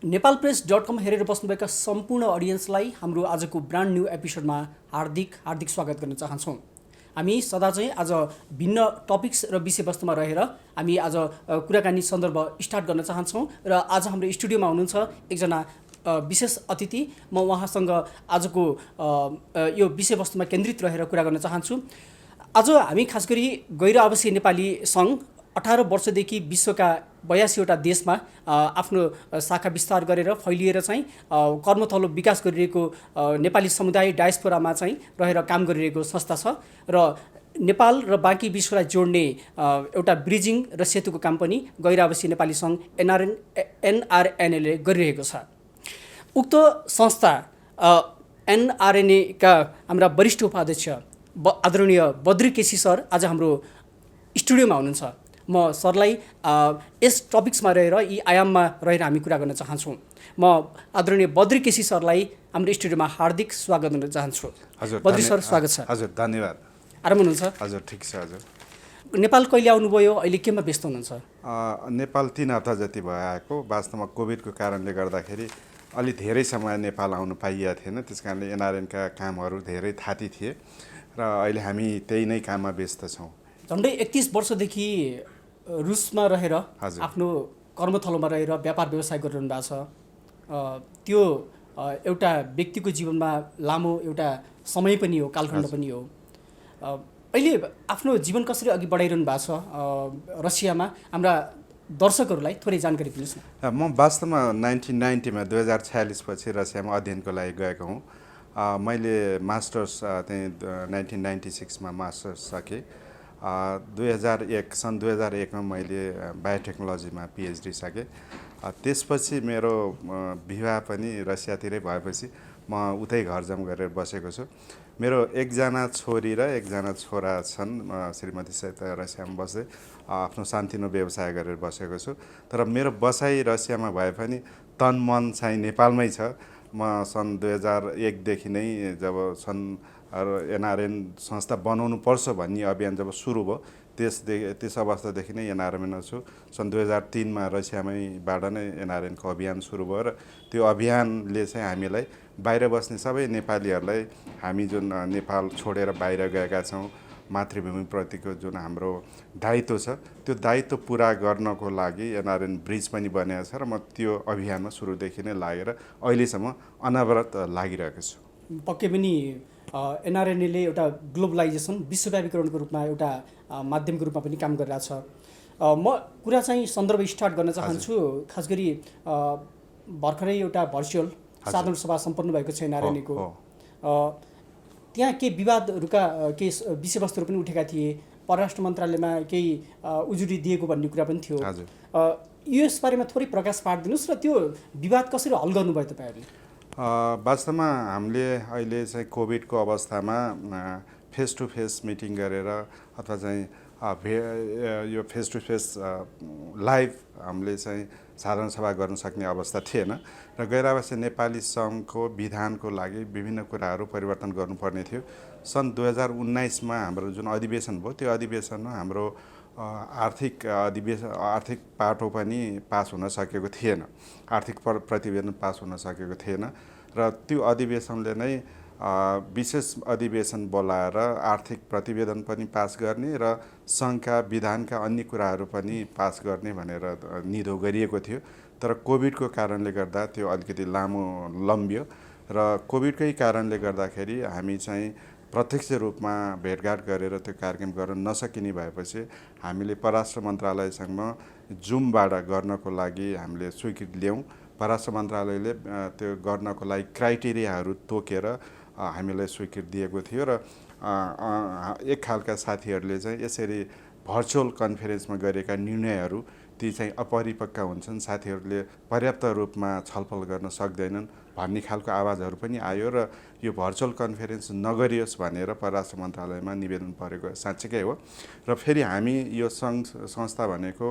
नेपालप्रेस.com हेरेर बस्नुभएका सम्पूर्ण अडियन्सलाई हाम्रो आजको ब्रान्ड न्यू एपिसोडमा हार्दिक स्वागत गर्न चाहन्छौँ। हामी सदा चाहिँ आज भिन्न टपिक्स र विषयवस्तुमा रहेर हामी आज कुराकानी सन्दर्भ स्टार्ट गर्न चाहन्छौँ र आज हाम्रो स्टुडियोमा हुनुहुन्छ एकजना विशेष अतिथि। म उहाँसँग आजको यो विषयवस्तुमा केन्द्रित रहेर कुरा गर्न चाहन्छु। आज हामी खास गरी गैर आवासीय नेपाली सङ्घ 18 वर्षदेखि विश्वका 82वटा देशमा आफ्नो शाखा विस्तार गरेर फैलिएर चाहिँ कर्मथलो विकास गरिरहेको नेपाली समुदाय डायस्पोरामा चाहिँ रहेर काम गरिरहेको संस्था छ र नेपाल र बाँकी विश्वलाई जोड्ने एउटा ब्रिजिङ र सेतुको काम पनि गैर आवासीय नेपाली सङ्घ एनआरएनएले गरिरहेको छ। उक्त संस्था एनआरएनएका हाम्रा वरिष्ठ उपाध्यक्ष आदरणीय बद्री केसी सर आज हाम्रो स्टुडियोमा हुनुहुन्छ। म सरलाई यस टपिक्समा रहेर यी आयाममा रहेर हामी कुरा गर्न चाहन्छौँ। म आदरणीय बद्री केसी सरलाई हाम्रो स्टुडियोमा हार्दिक स्वागत गर्न चाहन्छु। हजुर बद्री सर स्वागत छ। हजुर धन्यवाद। आराम हुनुहुन्छ? हजुर ठिक छ। हजुर नेपाल कहिले आउनुभयो? अहिले केमा व्यस्त हुनुहुन्छ? नेपाल 3 हप्ता जति भयो आएको। वास्तवमा कोभिडको कारणले गर्दाखेरि अलि धेरै समय नेपाल आउनु पाइएको थिएन, त्यस कारणले एनआरएनका कामहरू धेरै थाती थिए र अहिले हामी त्यही नै काममा व्यस्त छौँ। झन्डै 31 वर्षदेखि रुसमा रहेर आफ्नो कर्मथलोमा रहेर व्यापार व्यवसाय गरिरहनु भएको छ। त्यो एउटा व्यक्तिको जीवनमा लामो एउटा समय पनि हो, कालखण्ड पनि हो। अहिले आफ्नो जीवन कसरी अघि बढाइरहनु भएको छ रसियामा? हाम्रा दर्शकहरूलाई थोरै जानकारी दिनुहोस् न। म वास्तवमा 1990मा 2046 पछि रसियामा अध्ययनको लागि गएको हुँ। मैले मास्टर्स त्यही 1996मा मास्टर्स सकेँ। सन् 2001मा मैले बायोटेक्नोलोजीमा पिएचडी सकेँ। त्यसपछि मेरो विवाह पनि रसियातिरै भएपछि म उतै घर जम गरेर बसेको छु। मेरो एकजना छोरी र एकजना छोरा छन्। श्रीमतीसहित रसियामा बस्दै आफ्नो सानोतिनो व्यवसाय गरेर बसेको छु। तर मेरो बसाइ रसियामा भए पनि तन मन चाहिँ नेपालमै छ। म सन् 2001देखि नै जब एनआरएन संस्था बनाउनु पर्छ भन्ने अभियान जब सुरु भयो त्यस अवस्थादेखि नै एनआरएनमा छु। सन् 2003मा रसियामैबाट नै एनआरएनको अभियान सुरु भयो र त्यो अभियानले चाहिँ हामीलाई बाहिर बस्ने सबै नेपालीहरूलाई, हामी जुन नेपाल छोडेर बाहिर गएका छौँ, मातृभूमिप्रतिको जुन हाम्रो दायित्व छ त्यो दायित्व पुरा गर्नको लागि एनआरएन ब्रिज पनि बनेको छ र म त्यो अभियानमा सुरुदेखि नै लागेर अहिलेसम्म अनवरत लागिरहेको छु। पक्कै पनि एनआरएनएले एउटा ग्लोबलाइजेसन विश्वव्यापीकरणको रूपमा एउटा माध्यमको रूपमा पनि काम गरिरहेछ। म कुरा चाहिँ सन्दर्भ स्टार्ट गर्न चाहन्छु। खास गरी भर्खरै एउटा भर्चुअल साधारण सभा सम्पन्न भएको छ एनआरएनएको। त्यहाँ केही विवादहरूका केही विषयवस्तुहरू पनि उठेका थिए। परराष्ट्र मन्त्रालयमा केही उजुरी दिएको भन्ने कुरा पनि थियो। यसबारेमा थोरै प्रकाश पारिदिनुहोस् र त्यो विवाद कसरी हल गर्नुभयो तपाईँहरूले? वास्तवमा हामीले अहिले चाहिँ कोभिडको अवस्थामा फेस टु फेस मिटिङ गरेर अथवा चाहिँ यो फेस टु फेस लाइभ हामीले चाहिँ साधारण सभा गर्न सक्ने अवस्था थिएन र गैर आवासीय नेपाली सङ्घको विधानको लागि विभिन्न कुराहरू परिवर्तन गर्नुपर्ने थियो। सन् 2019मा हाम्रो जुन अधिवेशन भयो त्यो अधिवेशनमा हाम्रो आर्थिक पाटो पनि पास हुन सकेको थिएन, आर्थिक प्रतिवेदन पास हुन सकेको थिएन र त्यो अधिवेशनले नै विशेष अधिवेशन बोलाएर आर्थिक प्रतिवेदन पनि पास गर्ने र सङ्घका विधानका अन्य कुराहरू पनि पास गर्ने भनेर निधो गरिएको थियो। तर कोभिडको कारणले गर्दा त्यो अलिकति लामो लम्बियो र कोभिडकै कारणले गर्दाखेरि हामी चाहिँ प्रत्यक्ष रूपमा भेटघाट गरेर त्यो कार्यक्रम गर्न नसकिने भएपछि हामीले परराष्ट्र मन्त्रालयसँग जुमबाट गर्नको लागि हामीले स्वीकृति ल्यायौँ। परराष्ट्र मन्त्रालयले त्यो गर्नको लागि क्राइटेरियाहरू तोकेर हामीलाई स्वीकृति दिएको थियो र एक खालका साथीहरूले चाहिँ यसरी भर्चुअल कन्फरेन्समा गरेका निर्णयहरू ती चाहिँ अपरिपक्व हुन्छन्, साथीहरूले पर्याप्त रूपमा छलफल गर्न सक्दैनन् भन्ने खालको आवाजहरू पनि आयो र यो भर्चुअल कन्फरेन्स नगरियोस् भनेर परराष्ट्र मन्त्रालयमा निवेदन परेको साँच्चीकै हो। र फेरि हामी यो संस्था भनेको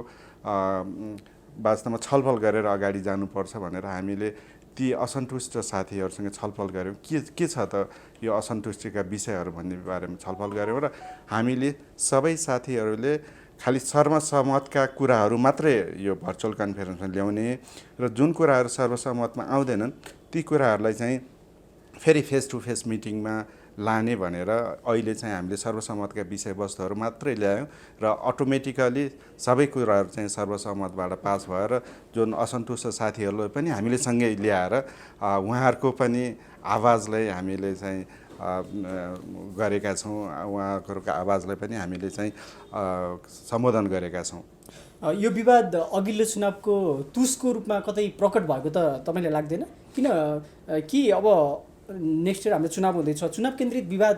वास्तवमा छलफल गरेर अगाडि जानुपर्छ भनेर हामीले ती असन्तुष्ट साथीहरूसँग छलफल गऱ्यौँ। के छ त यो असन्तुष्टिका विषयहरू भन्ने बारेमा छलफल गऱ्यौँ र हामीले सबै साथीहरूले खालि सर्वसम्मतका कुराहरू मात्रै यो भर्चुअल कन्फरेन्समा ल्याउने र जुन कुराहरू सर्वसम्मतमा आउँदैनन् ती कुराहरूलाई चाहिँ फेरि फेस टु फेस मिटिङमा लाने भनेर अहिले चाहिँ हामीले सर्वसम्मतका विषयवस्तुहरू मात्रै ल्यायौँ र अटोमेटिकली सबै कुराहरू चाहिँ सर्वसम्मतबाट पास भएर जुन असन्तुष्ट साथीहरूलाई पनि हामीले सँगै ल्याएर उहाँहरूको पनि आवाजलाई हामीले चाहिँ गरेका छौँ, उहाँहरूको आवाजलाई पनि हामीले चाहिँ सम्बोधन गरेका छौँ। यो विवाद अघिल्लो चुनावको तुसको रूपमा कतै प्रकट भएको त तपाईँलाई लाग्दैन? किन कि अब नेक्स्ट इयर हाम्रो चुनाव हुँदैछ, चुनाव केन्द्रित विवाद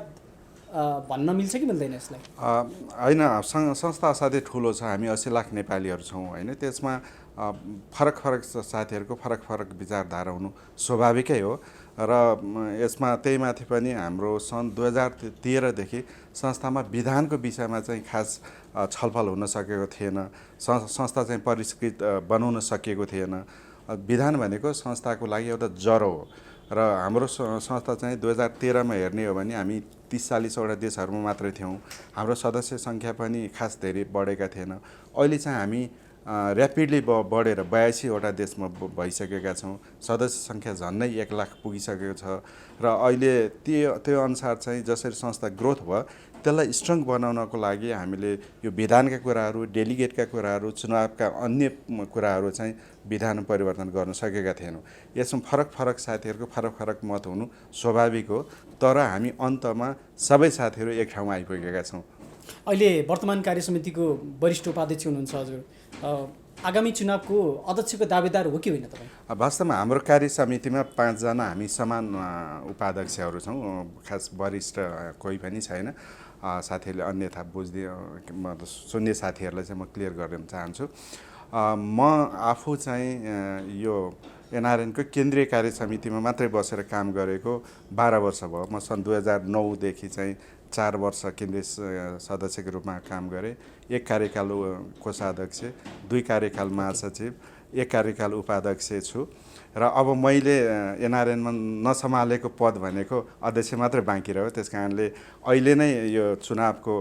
भन्न मिल्छ कि मिल्दैन यसलाई? होइन, संस्था असाध्यै ठुलो छ, हामी 80 लाख नेपालीहरू छौँ होइन, त्यसमा फरक फरक साथीहरूको फरक फरक विचारधारा हुनु स्वाभाविकै हो र यसमा त्यही माथि पनि हाम्रो सन् 2013 देखि संस्थामा विधानको विषयमा चाहिँ खास छलफल हुन सकेको थिएन, संस्था चाहिँ परिष्कृत बनाउन सकिएको थिएन। विधान भनेको संस्थाको लागि एउटा जरो हो र हाम्रो संस्था चाहिँ 2013मा हेर्ने हो भने हामी 30-40वटा देशहरूमा मात्रै थियौँ, हाम्रो सदस्य सङ्ख्या पनि खास धेरै बढेका थिएन। अहिले चाहिँ हामी ऱ्यापिडली बढेर 82वटा देशमा भइसकेका छौँ, सदस्य सङ्ख्या झन्डै 1 लाख पुगिसकेको छ र अहिले त्यो अनुसार चाहिँ जसरी संस्था ग्रोथ भयो त्यसलाई स्ट्रङ बनाउनको लागि हामीले यो विधानका कुराहरू, डेलिगेटका कुराहरू, चुनावका अन्य कुराहरू चाहिँ विधान परिवर्तन गर्न सकेका थिएनौँ। यसमा फरक फरक साथीहरूको फरक फरक मत हुनु स्वाभाविक हो, तर हामी अन्तमा सबै साथीहरू एक ठाउँमा आइपुगेका छौँ। अहिले वर्तमान कार्य समितिको वरिष्ठ उपाध्यक्ष हुनुहुन्छ हजुर, आगामी चुनावको अध्यक्षको दावेदार हो कि होइन तपाईँ? वास्तवमा हाम्रो कार्य समितिमा 5 जना हामी समान उपाध्यक्षहरू छौँ, खास वरिष्ठ कोही पनि छैन। साथीहरूले अन्यथा सुन्ने साथीहरूलाई चाहिँ म क्लियर गर्न चाहन्छु। म आफू चाहिँ यो एनआरएनको केन्द्रीय कार्य समितिमा मात्रै बसेर काम गरेको 12 वर्ष भयो। म सन् 2009 देखि चाहिँ 4 वर्ष केन्द्रीय सदस्यको रूपमा काम गरेँ। 1 कार्यकाल कोषाध्यक्ष, 2 कार्यकाल महासचिव, 1 कार्यकाल उपाध्यक्ष छु र अब मैले एनआरएनमा नसम्हालेको पद भनेको अध्यक्ष मात्रै बाँकी रह्यो। त्यस कारणले अहिले नै यो चुनावको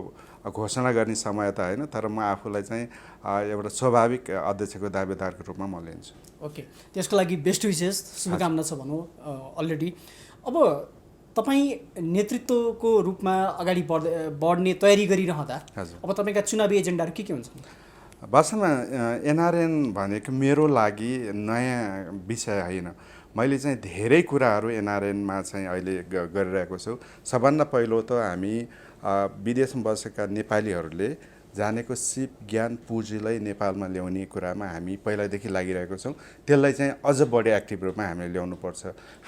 घोषणा गर्ने समय त होइन, तर म आफूलाई चाहिँ एउटा स्वाभाविक अध्यक्षको दावेदारको रूपमा म लिन्छु। ओके, त्यसको लागि बेस्ट विशेष शुभकामना छ भनौँ अलरेडी। अब तपाईँ नेतृत्वको रूपमा अगाडि बढ्ने तयारी गरिरहँदा अब तपाईँका चुनावी एजेन्डाहरू के हुन्छन्? वास्तवमा एनआरएन भनेको मेरो लागि नयाँ विषय होइन। मैले चाहिँ धेरै कुराहरू एनआरएनमा चाहिँ अहिले गरिरहेको छु। सबभन्दा पहिलो त हामी विदेशमा बसेका नेपालीहरूले जानेको सिप, ज्ञान, पुँजीलाई नेपालमा ल्याउने कुरामा हामी पहिलादेखि लागिरहेको छौँ। त्यसलाई चाहिँ अझ बढी एक्टिभ रूपमा हामीले ल्याउनुपर्छ।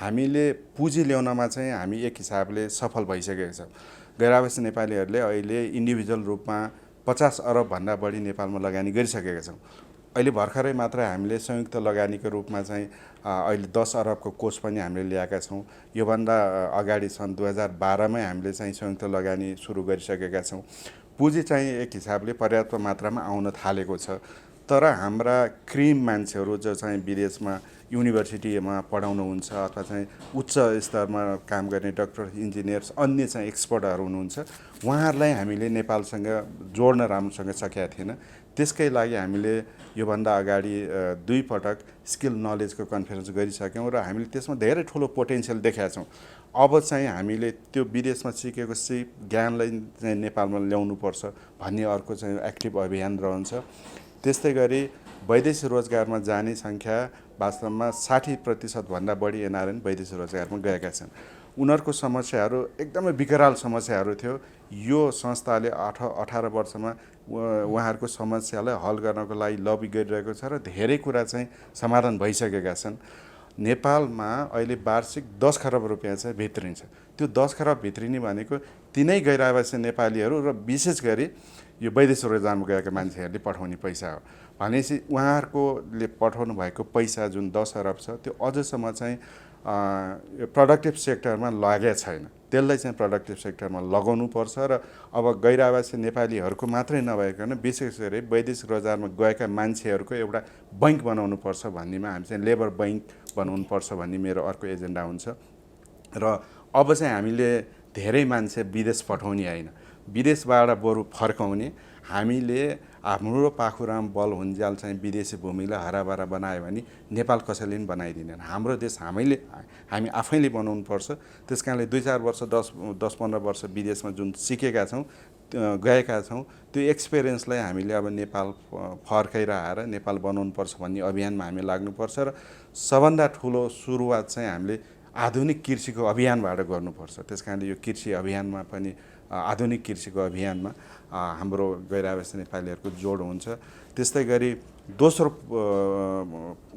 हामीले पुँजी ल्याउनमा चाहिँ हामी एक हिसाबले सफल भइसकेका छौँ। गैरआवासी नेपालीहरूले अहिले इन्डिभिजुअल रूपमा 50 अरबभन्दा बढी नेपालमा लगानी गरिसकेका छौँ। अहिले भर्खरै मात्र हामीले संयुक्त लगानीको रूपमा चाहिँ अहिले 10 अरबको कोष पनि हामीले ल्याएका छौँ। योभन्दा अगाडि सन् 2012मै हामीले चाहिँ संयुक्त लगानी सुरु गरिसकेका छौँ। पुँजी चाहिँ एक हिसाबले पर्याप्त मात्रामा आउन थालेको छ, तर हाम्रा क्रिम मान्छेहरू जो चाहिँ विदेशमा युनिभर्सिटीमा पढाउनुहुन्छ अथवा चाहिँ उच्च स्तरमा काम गर्ने डाक्टर, इन्जिनियर्स, अन्य चाहिँ एक्सपर्टहरू हुनुहुन्छ, उहाँहरूलाई हामीले नेपालसँग जोड्न राम्रोसँग सकेका थिएन। त्यसकै लागि हामीले योभन्दा अगाडि 2 पटक स्किल नलेजको कन्फरेन्स गरिसक्यौँ र हामीले त्यसमा धेरै ठुलो पोटेन्सियल देखाएका छौँ। अब चाहिँ हामीले त्यो विदेशमा सिकेको ज्ञानलाई चाहिँ नेपालमा ल्याउनुपर्छ भन्ने अर्को चाहिँ एक्टिभ अभियान रहन्छ। त्यस्तै गरी वैदेशिक रोजगारमा जाने सङ्ख्या वास्तवमा 60% भन्दा बढी एनआरएन वैदेशिक रोजगारमा गएका छन्। उनीहरूको समस्याहरू एकदमै विकराल समस्याहरू थियो। यो संस्थाले 18 वर्षमा उहाँहरूको समस्यालाई हल गर्नको लागि लबी गरिरहेको छ र धेरै कुरा चाहिँ समाधान भइसकेका छन्। नेपालमा अहिले वार्षिक 10 खरब रुपियाँ चाहिँ भित्रिन्छ। त्यो 10 खरब भित्रिने भनेको तिनै गैरआवासी नेपालीहरू र विशेष गरी यो वैदेशिक रोजगारमा गएका मान्छेहरूले पठाउने पैसा हो। भनेपछि उहाँहरूकोले पठाउनु भएको पैसा जुन 10 अरब छ त्यो अझसम्म चाहिँ प्रोडक्टिभ सेक्टरमा लागेको छैन। त्यसलाई चाहिँ प्रोडक्टिभ सेक्टरमा लगाउनुपर्छ र अब गैरआवासी नेपालीहरूको मात्रै नभइकन विशेष गरी वैदेशिक रोजगारमा गएका मान्छेहरूको एउटा बैङ्क बनाउनुपर्छ भन्नेमा हामी चाहिँ लेबर बैङ्क बनाउनुपर्छ भन्ने मेरो अर्को एजेन्डा हुन्छ। र अब चाहिँ हामीले धेरै मान्छे विदेश पठाउने होइन, विदेशबाट बरु फर्काउने, हामीले हाम्रो पाखुराम बल हुन्जाल चाहिँ विदेशी भूमिलाई हराभरा बनायो भने नेपाल कसैले पनि बनाइदिँदैन। हाम्रो देश हामी आफैले बनाउनु पर्छ। त्यस कारणले 2-4 वर्ष 10-15 वर्ष विदेशमा जुन सिकेका छौँ गएका छौँ त्यो एक्सपिरियन्सलाई हामीले अब नेपाल फर्काइरहेर नेपाल बनाउनुपर्छ भन्ने अभियानमा हामी लाग्नुपर्छ र सबभन्दा ठुलो सुरुवात चाहिँ हामीले आधुनिक कृषिको अभियानबाट गर्नुपर्छ। त्यस कारणले यो कृषि अभियानमा पनि आधुनिक कृषिको अभियानमा हाम्रो गैर आवासीय नेपालीहरूको जोड हुन्छ। त्यस्तै गरी दोस्रो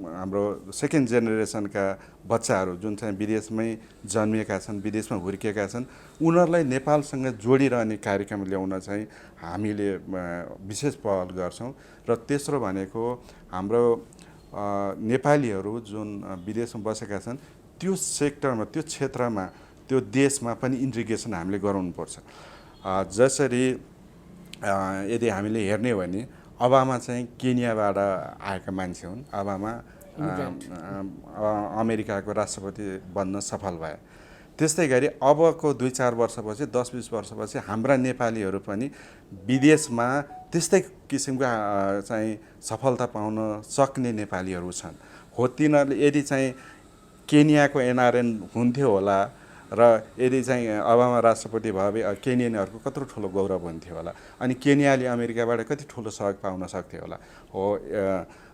हाम्रो सेकेन्ड जेनेरेसनका बच्चाहरू जुन चाहिँ विदेशमै जन्मिएका छन् विदेशमा हुर्किएका छन् उनीहरूलाई नेपालसँग जोडिरहने कार्यक्रम ल्याउन चाहिँ हामीले विशेष पहल गर्छौँ। र तेस्रो भनेको हाम्रो नेपालीहरू जुन विदेशमा बसेका छन् त्यो सेक्टरमा त्यो क्षेत्रमा त्यो देशमा पनि इन्टिग्रेसन हामीले गराउनुपर्छ। जसरी यदि हामीले हेर्ने हो भने ओबामा चाहिँ केन्याबाट आएका मान्छे हुन्। ओबामा अमेरिकाको राष्ट्रपति बन्न सफल भए। त्यस्तै गरी अबको 2-4 वर्षपछि 10-20 वर्षपछि हाम्रा नेपालीहरू पनि विदेशमा त्यस्तै किसिमका चाहिँ सफलता पाउन सक्ने नेपालीहरू छन्। हो तिनीहरूले यदि चाहिँ केन्याको एनआरएन हुन्थ्यो होला र यदि चाहिँ ओबामा राष्ट्रपति भए केन्यालीहरूको कत्रो ठुलो गौरव हुन्थ्यो होला अनि केन्याले अमेरिकाबाट कति ठुलो सहयोग पाउन सक्थ्यो होला। हो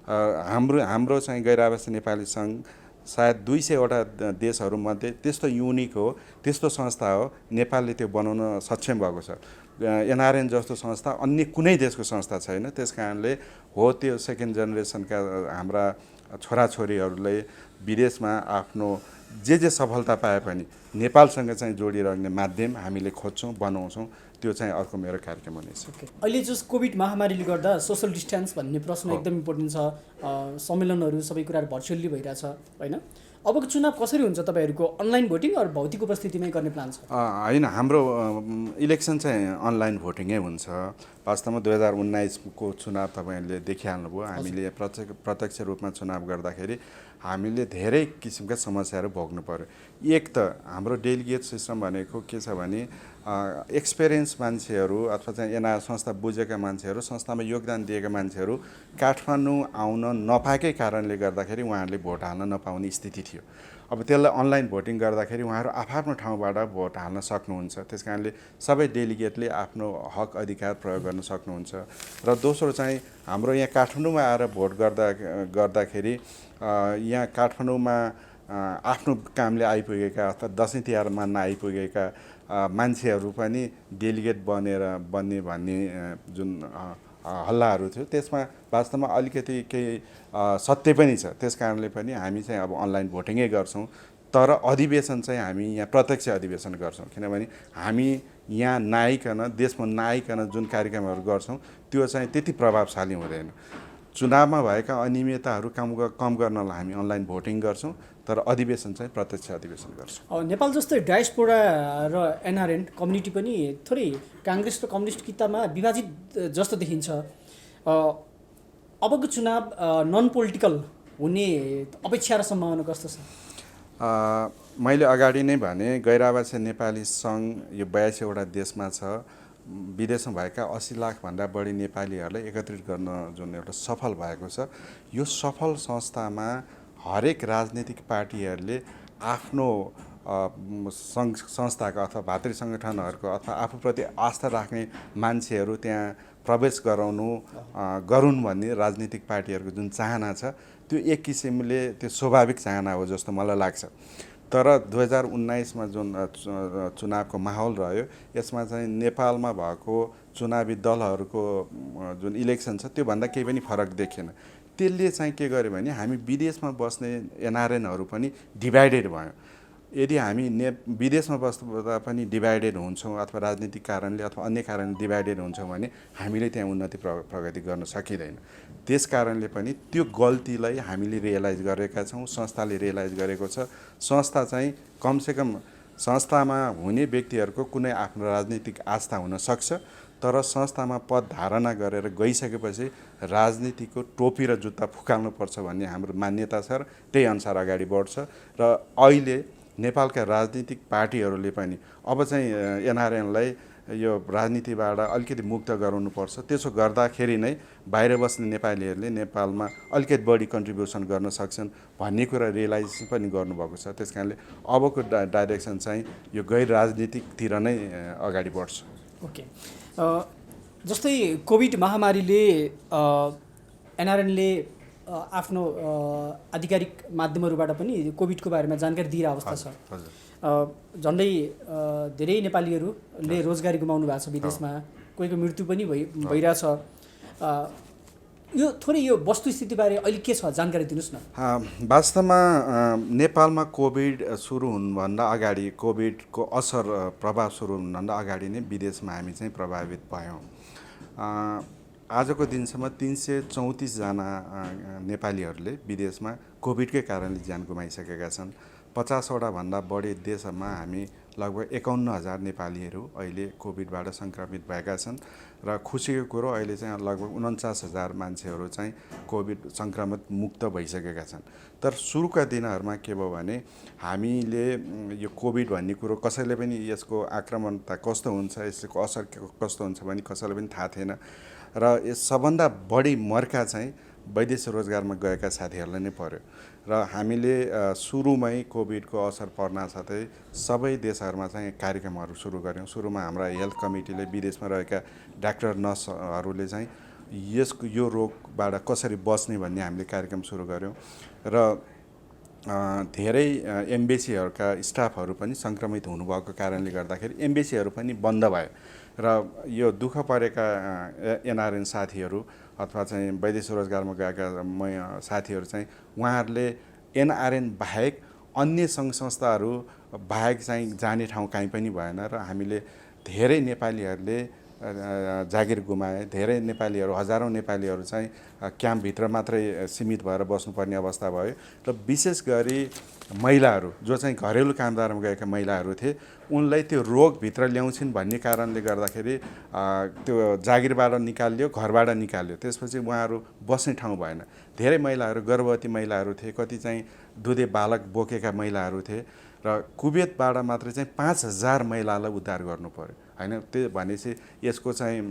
हाम्रो चाहिँ गैर आवासीय नेपाली सङ्घ सायद 200वटा देशहरूमध्ये त्यस्तो युनिक हो त्यस्तो संस्था हो नेपालले त्यो बनाउन सक्षम भएको छ। एनआरएन जस्तो संस्था अन्य कुनै देशको संस्था छैन। त्यस कारणले हो त्यो सेकेन्ड जेनेरेसनका हाम्रा छोराछोरीहरूले विदेशमा आफ्नो जे सफलता पाए पनि नेपालसँग चाहिँ जोडिरहने माध्यम हामीले खोज्छौँ बनाउँछौँ। त्यो चाहिँ अर्को मेरो कार्यक्रम हुनेछ। अहिले जस कोभिड महामारीले गर्दा सोसल डिस्टेन्स भन्ने प्रश्न एकदम इम्पोर्टेन्ट छ। सम्मेलनहरू सबै कुराहरू भर्चुअली भइरहेछ होइन। अबको चुनाव कसरी हुन्छ तपाईँहरूको अनलाइन भोटिङ अरू भौतिक उपस्थितिमै गर्ने प्लान छ? होइन हाम्रो इलेक्सन चाहिँ अनलाइन भोटिङै हुन्छ। वास्तवमा 2019को चुनाव तपाईँहरूले देखिहाल्नुभयो। हामीले प्रत्यक्ष रूपमा चुनाव गर्दाखेरि हामीले धेरै किसिमका समस्याहरू भोग्नु पर्यो। एक त हाम्रो डेलिगेट सिस्टम भनेको के छ भने एक्सपिरियन्स मान्छेहरू अथवा चाहिँ एनआर संस्था बुझेका मान्छेहरू संस्थामा योगदान दिएका मान्छेहरू काठमाडौँ आउन नपाएकै कारणले गर्दाखेरि उहाँहरूले भोट हाल्न नपाउने स्थिति थियो। अब त्यसलाई अनलाइन भोटिङ गर्दाखेरि उहाँहरू आफ्नो ठाउँबाट भोट हाल्न सक्नुहुन्छ। त्यस कारणले सबै डेलिगेटले आफ्नो हक अधिकार प्रयोग गर्न सक्नुहुन्छ। र दोस्रो चाहिँ हाम्रो यहाँ काठमाडौँमा आएर भोट गर्दाखेरि यहाँ काठमाडौँमा आफ्नो कामले आइपुगेका अथवा दसैँ तिहार मान्न आइपुगेका मान्छेहरू पनि डेलिगेट बन्ने भन्ने जुन हल्लाहरू थियो त्यसमा वास्तवमा अलिकति केही सत्य पनि छ। त्यस कारणले पनि हामी चाहिँ अब अनलाइन भोटिङै गर्छौँ। तर अधिवेशन चाहिँ हामी यहाँ प्रत्यक्ष अधिवेशन गर्छौँ। किनभने हामी यहाँ नआइकन देशमा नआइकन जुन कार्यक्रमहरू गर्छौँ त्यो चाहिँ त्यति प्रभावशाली हुँदैन। चुनावमा भएका अनियमितताहरू कम गर्नलाई हामी अनलाइन भोटिङ गर्छौँ तर अधिवेशन चाहिँ प्रत्यक्ष अधिवेशन गर्छौँ। नेपाल जस्तै डायस्पोरा र एनआरएन कम्युनिटी पनि थोरै काङ्ग्रेस र कम्युनिस्ट कितामा विभाजित जस्तो देखिन्छ। अबको चुनाव नन पोलिटिकल हुने अपेक्षा र सम्भावना कस्तो छ? मैले अगाडि नै भने गैर आवासीय नेपाली सङ्घ यो 82वटा देशमा छ। विदेशमा भएका 80 लाखभन्दा बढी नेपालीहरूलाई एकत्रित गर्न जुन एउटा सफल भएको छ यो सफल संस्थामा हरेक राजनीतिक पार्टीहरूले आफ्नो संस्थाका अथवा भातृ सङ्गठनहरूको अथवा आफूप्रति आस्था राख्ने मान्छेहरू त्यहाँ प्रवेश गरून् भन्ने राजनीतिक पार्टीहरूको जुन चाहना छ त्यो एक किसिमले त्यो स्वाभाविक चाहना हो जस्तो मलाई लाग्छ। तर 2019मा जुन चुनावको माहौल रह्यो यसमा चाहिँ नेपालमा भएको चुनावी दलहरूको जुन इलेक्सन छ त्योभन्दा केही पनि फरक देखिएन। त्यसले चाहिँ के गर्यो भने हामी विदेशमा बस्ने एनआरएनहरू पनि डिभाइडेड भयो। यदि हामी विदेशमा बस्दा पनि डिभाइडेड हुन्छौँ अथवा राजनीतिक कारणले अथवा अन्य कारणले डिभाइडेड हुन्छौँ भने हामीले त्यहाँ उन्नति प्रगति गर्न सकिँदैन। त्यस कारणले पनि त्यो गल्तीलाई हामीले रियलाइज गरेका छौँ। संस्थाले रियलाइज गरेको छ। संस्था चाहिँ कमसेकम संस्थामा हुने व्यक्तिहरूको कुनै आफ्नो राजनीतिक आस्था हुन सक्छ तर संस्थामा पद धारणा गरेर गइसकेपछि राजनीतिको टोपी र जुत्ता फुकाल्नुपर्छ भन्ने हाम्रो मान्यता छ र त्यही अनुसार अगाडि बढ्छ। र अहिले नेपालका राजनीतिक पार्टीहरूले पनि अब चाहिँ एनआरएनलाई यो राजनीतिबाट अलिकति मुक्त गराउनुपर्छ। त्यसो गर्दाखेरि नै बाहिर बस्ने नेपालीहरूले नेपालमा अलिकति बढी कन्ट्रिब्युसन गर्न सक्छन् भन्ने कुरा रियलाइज पनि गर्नुभएको छ। त्यस कारणले अबको डाइरेक्सन चाहिँ यो गैर राजनीतिकतिर नै अगाडि बढ्छ। ओके, जस्तै कोभिड महामारीले एनआरएनले आफ्नो आधिकारिक माध्यमहरूबाट पनि कोभिडको बारेमा जानकारी दिइरहेको अवस्था छ। झन्डै धेरै नेपालीहरूले रोजगारी गुमाउनु भएको छ विदेशमा, कोहीको मृत्यु पनि भइरहेछ। यो थोरै यो वस्तुस्थितिबारे अहिले के छ जानकारी दिनुहोस् न। वास्तवमा नेपालमा कोभिड सुरु हुनुभन्दा अगाडि, कोभिडको असर प्रभाव सुरु हुनुभन्दा अगाडि नै विदेशमा हामी चाहिँ प्रभावित भयौँ। आजको दिनसम्म 334 जना नेपालीहरूले विदेशमा कोभिडकै कारणले ज्यान गुमाइसकेका छन्। 50वटा भन्दा बढी देशमा हामी लगभग 51,000 नेपालीहरू अहिले कोभिडबाट सङ्क्रमित भएका छन् र खुसीको कुरो अहिले चाहिँ लगभग 49,000 मान्छेहरू चाहिँ कोभिड सङ्क्रमित मुक्त भइसकेका छन्। तर सुरुका दिनहरूमा के भयो भने हामीले यो कोभिड भन्ने कुरो कसैले पनि यसको आक्रमणता कस्तो हुन्छ, यसको असर कस्तो हुन्छ भन्ने कसैलाई पनि थाहा थिएन र यस सबभन्दा बढी मर्का चाहिँ वैदेशिक रोजगारमा गएका साथीहरूलाई नै पर्यो र हामीले सुरुमै कोभिडको असर पर्न साथै सबै देशहरूमा चाहिँ कार्यक्रमहरू सुरु गऱ्यौँ। सुरुमा हाम्रा हेल्थ कमिटीले विदेशमा रहेका डाक्टर नर्सहरूले चाहिँ यो रोगबाट कसरी बच्ने भन्ने हामीले कार्यक्रम सुरु गऱ्यौँ र धेरै एम्बेसीहरूका स्टाफहरू पनि सङ्क्रमित हुनुभएको कारणले गर्दाखेरि एम्बेसीहरू पनि बन्द भयो र यो दुःख परेका एनआरएन साथीहरू अथवा चाहिँ वैदेशिक रोजगारमा गएका साथीहरू चाहिँ उहाँहरूले एनआरएन बाहेक अन्य सङ्घ संस्थाहरू बाहेक चाहिँ जाने ठाउँ कहीँ पनि भएन र हामीले धेरै नेपालीहरूले जागिर गुमाए। धेरै नेपालीहरू, हजारौँ नेपालीहरू चाहिँ क्याम्पभित्र मात्रै सीमित भएर बस्नुपर्ने अवस्था भयो र विशेष गरी महिलाहरू जो चाहिँ घरेलु कामदारमा गएका महिलाहरू थिए उनलाई त्यो रोगभित्र ल्याउँछिन् भन्ने कारणले गर्दाखेरि त्यो जागिरबाट निकालियो, घरबाट निकाल्यो। त्यसपछि उहाँहरू बस्ने ठाउँ भएन। धेरै महिलाहरू गर्भवती महिलाहरू थिए, कति चाहिँ दुधे बालक बोकेका महिलाहरू थिए र कुवेतबाट मात्रै चाहिँ 5,000 महिलालाई उद्धार गर्नु पर्यो हैन। त्यो भनेपछि यसको चाहिँ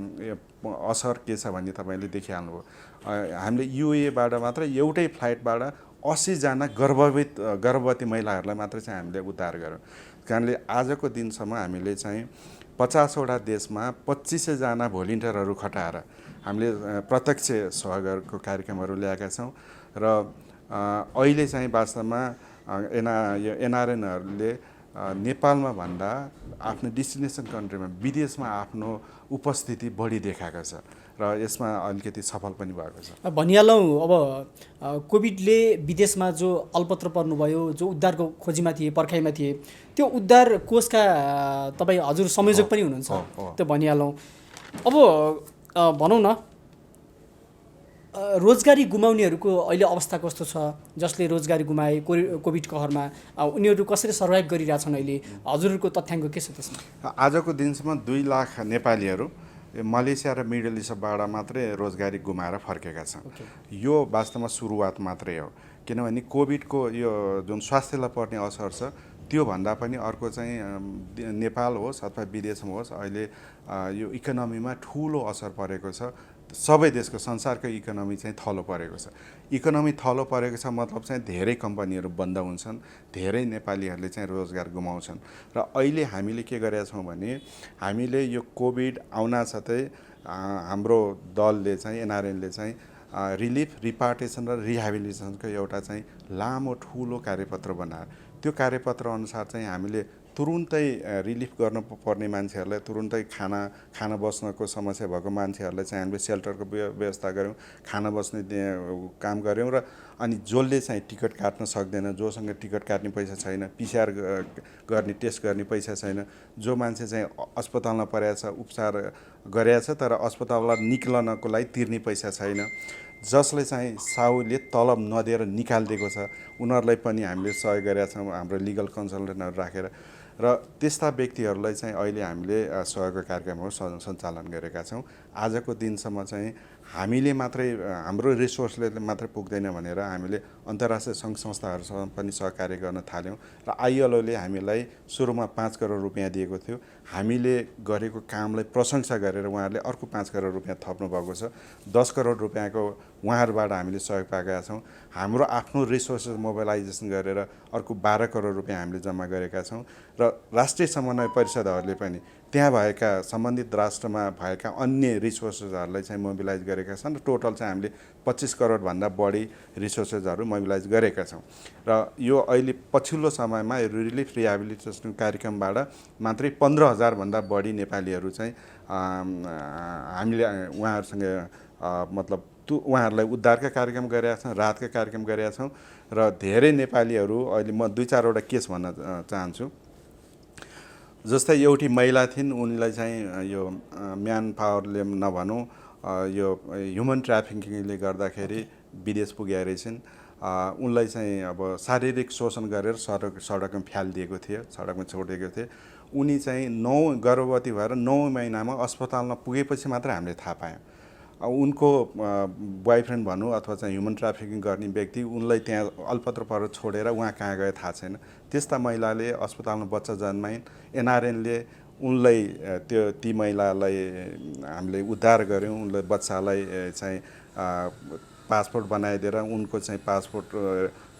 असर के छ भन्ने तपाईँले देखिहाल्नुभयो। हामीले युएबाट मात्र एउटै फ्लाइटबाट 80 जना गर्भवती महिलाहरूलाई मात्रै चाहिँ हामीले उद्धार गऱ्यौँ। कारणले आजको दिनसम्म हामीले चाहिँ 50वटा देशमा 2500 जना भोलिन्टियरहरू खटाएर हामीले प्रत्यक्ष सहयोगको कार्यक्रमहरू ल्याएका छौँ र अहिले चाहिँ वास्तवमा एनआरएनहरूले नेपालमा भन्दा आफ्नो डेस्टिनेसन कन्ट्रीमा विदेशमा आफ्नो उपस्थिति बढी देखाएको छ र यसमा अलिकति सफल पनि भएको छ। भनिहालौँ अब कोभिडले विदेशमा जो अल्पत्र पर्नुभयो, जो उद्धारको खोजीमा थिए, पर्खाइमा थिए, त्यो उद्धार कोषका तपाईँ हजुर संयोजक पनि हुनुहुन्छ, त्यो भनिहालौँ। अब भनौँ न रोजगारी गुमाउनेहरूको अहिले अवस्था कस्तो छ? जसले रोजगारी गुमाए कोभिड कहरमा उनीहरू कसरी सर्भाइभ गरिरहेछन् अहिले? हजुरहरूको तथ्याङ्क के छ त्यसमा? आजको दिनसम्म 2 लाख नेपालीहरू मलेसिया र मिडल इस्टबाट मात्रै रोजगारी गुमाएर फर्केका छन्। यो वास्तवमा सुरुवात मात्रै हो, किनभने कोभिडको यो जुन स्वास्थ्यलाई पर्ने असर छ त्यो भन्दा पनि अर्को चाहिँ नेपाल होस् अथवा विदेशमा होस् अहिले यो इकोनोमीमा ठुलो असर परेको छ। सबै देशको संसारको इकोनोमी चाहिँ थलो परेको छ। इकोनोमी थलो परेको छ मतलब चाहिँ धेरै कम्पनीहरू बन्द हुन्छन्, धेरै नेपालीहरूले चाहिँ रोजगार गुमाउँछन् र अहिले हामीले के गरेका छौँ भने हामीले यो कोभिड आउनासाथै हाम्रो दलले चाहिँ एनआरएनले चाहिँ रिलिफ, रिपार्टेसन र रिहेबिलिटेसनको एउटा चाहिँ लामो ठुलो कार्यपत्र बनायो। त्यो कार्यपत्र अनुसार चाहिँ हामीले तुरुन्तै रिलिफ गर्नुपर्ने मान्छेहरूलाई तुरुन्तै खाना बस्नको समस्या भएको मान्छेहरूलाई चाहिँ हामीले सेल्टरको व्यवस्था गऱ्यौँ, खाना बस्ने काम गऱ्यौँ र अनि जसले चाहिँ टिकट काट्न सक्दैन, जोसँग टिकट काट्ने पैसा छैन, पिसिआर गर्ने टेस्ट गर्ने पैसा छैन, जो मान्छे चाहिँ अस्पतालमा परेको छ, उपचार गरेको छ तर अस्पतालबाट निक्लनको लागि तिर्ने पैसा छैन, जसले चाहिँ साउले तलब नदिएर निकालिदिएको छ उनीहरूलाई पनि हामीले सहयोग गरेका छौँ हाम्रो लिगल कन्सल्टेन्टहरू राखेर र त्यस्ता व्यक्तिहरूलाई चाहिँ अहिले हामीले सहयोगको कार्यक्रमहरू सञ्चालन गरेका छौँ। आजको दिनसम्म चाहिँ हामीले मात्रै हाम्रो रिसोर्सले मात्रै पुग्दैन भनेर हामीले अन्तर्राष्ट्रिय सङ्घ संस्थाहरूसँग पनि सहकार्य गर्न थाल्यौँ र आइएलओले हामीलाई सुरुमा 5 करोड रुपियाँ दिएको थियो। हामीले गरेको कामलाई प्रशंसा गरेर उहाँहरूले अर्को 5 करोड रुपियाँ थप्नु भएको छ। 10 करोड रुपियाँको उहाँहरूबाट हामीले सहयोग पाएका छौँ। हाम्रो आफ्नो रिसोर्सेस मोबिलाइजेसन गरेर अर्को 12 करोड रुपियाँ हामीले जम्मा गरेका छौँ र राष्ट्रिय समन्वय परिषदहरूले पनि त्यहाँ भएका सम्बन्धित राष्ट्रमा भएका अन्य रिसोर्सेसहरूलाई चाहिँ मोबिलाइज गरेका छन् र टोटल चाहिँ हामीले 25 करोडभन्दा बढी रिसोर्सेसहरू मोबिलाइज गरेका छौँ र यो अहिले पछिल्लो समयमा रिलिफ रिहेबिलिटेसन कार्यक्रमबाट मात्रै 15,000 भन्दा बढी नेपालीहरू चाहिँ हामीले उहाँहरूसँग मतलब उहाँहरूलाई उद्धारका कार्यक्रम गरेका छौँ, राहतका कार्यक्रम गरेका छौँ र धेरै नेपालीहरू अहिले म 2-4वटा केस भन्न चाहन्छु। जस्तै एउटी महिला थिइन्, उनलाई चाहिँ यो म्यान पावरले नभनौँ यो ह्युमन ट्राफिकिङले गर्दाखेरि विदेश पुगेका रहेछन्। उनलाई चाहिँ अब शारीरिक शोषण गरेर सडकमा फ्यालिदिएको थियो, सडकमा छोडिदिएको थियो। उनी चाहिँ गर्भवती भएर 9 महिनामा अस्पतालमा पुगेपछि मात्र हामीले थाहा पायौँ। उनको बोयफ्रेन्ड भनौँ अथवा चाहिँ ह्युमन ट्राफिकिङ गर्ने व्यक्ति उनलाई त्यहाँ अल्पत्र पर छोडेर उहाँ कहाँ गए थाहा छैन। त्यस्ता महिलाले अस्पतालमा बच्चा जन्माइन्। एनआरएनले उनलाई ती महिलालाई हामीले उद्धार गऱ्यौँ। उनलाई बच्चालाई चाहिँ पासपोर्ट बनाइदिएर उनको चाहिँ पासपोर्ट